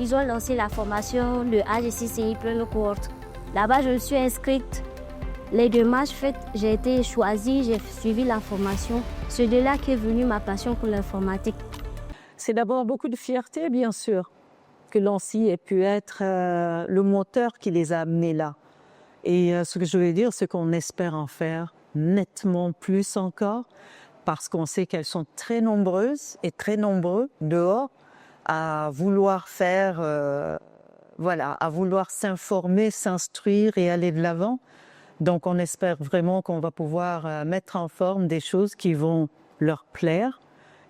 ils ont lancé la formation, le AGCCI Pleine Cohorte. Là-bas, je me suis inscrite. Les démarches faites, j'ai été choisie, j'ai suivi la formation. C'est de là qu'est venue ma passion pour l'informatique. C'est d'abord beaucoup de fierté, bien sûr, que l'ANSSI ait pu être le moteur qui les a amenés là. Et ce que je veux dire, c'est qu'on espère en faire nettement plus encore, parce qu'on sait qu'elles sont très nombreuses et très nombreux dehors à vouloir faire, à vouloir s'informer, s'instruire et aller de l'avant. Donc on espère vraiment qu'on va pouvoir mettre en forme des choses qui vont leur plaire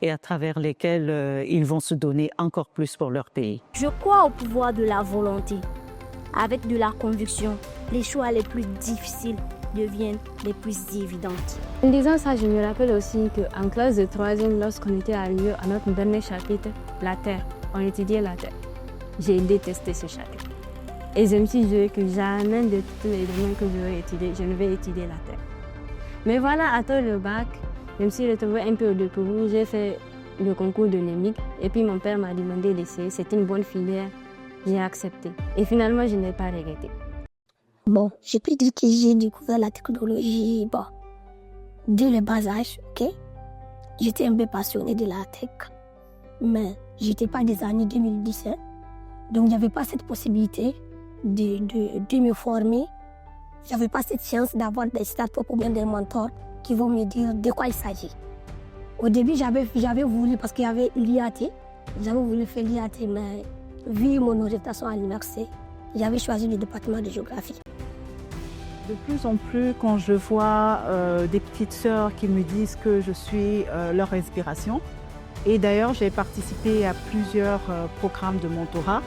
et à travers lesquelles ils vont se donner encore plus pour leur pays. Je crois au pouvoir de la volonté. Avec de la conviction, les choix les plus difficiles deviennent les plus évidentes. En disant ça, je me rappelle aussi qu'en classe de 3e, lorsqu'on était arrivé à notre dernier chapitre, la Terre, on étudiait la Terre. J'ai détesté ce chapitre. Et je me suis dit que jamais de tous les domaines que je vais étudier, je ne vais étudier la Terre. Mais voilà, après le bac, je me suis retrouvée un peu au dépourvu. J'ai fait le concours de NEMIC et puis mon père m'a demandé d'essayer. C'était une bonne filière, j'ai accepté. Et finalement, je n'ai pas regretté. Bon, je peux dire que j'ai découvert la technologie, dès le bas âge, ok? J'étais un peu passionnée de la tech, mais je n'étais pas des années 2017. Donc, il n'y avait pas cette possibilité de me former. Je n'avais pas cette chance d'avoir des startups ou bien des mentors qui vont me dire de quoi il s'agit. Au début, j'avais voulu, parce qu'il y avait l'IAT, j'avais voulu faire l'IAT, mais vu mon orientation à l'université, j'avais choisi le département de géographie. De plus en plus, quand je vois des petites sœurs qui me disent que je suis leur inspiration, et d'ailleurs j'ai participé à plusieurs programmes de mentorat,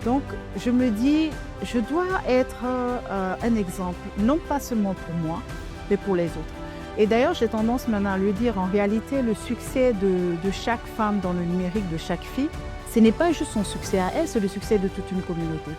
donc je me dis, je dois être un exemple, non pas seulement pour moi, mais pour les autres. Et d'ailleurs, j'ai tendance maintenant à lui dire, en réalité, le succès de chaque femme dans le numérique, de chaque fille, ce n'est pas juste son succès à elle, c'est le succès de toute une communauté.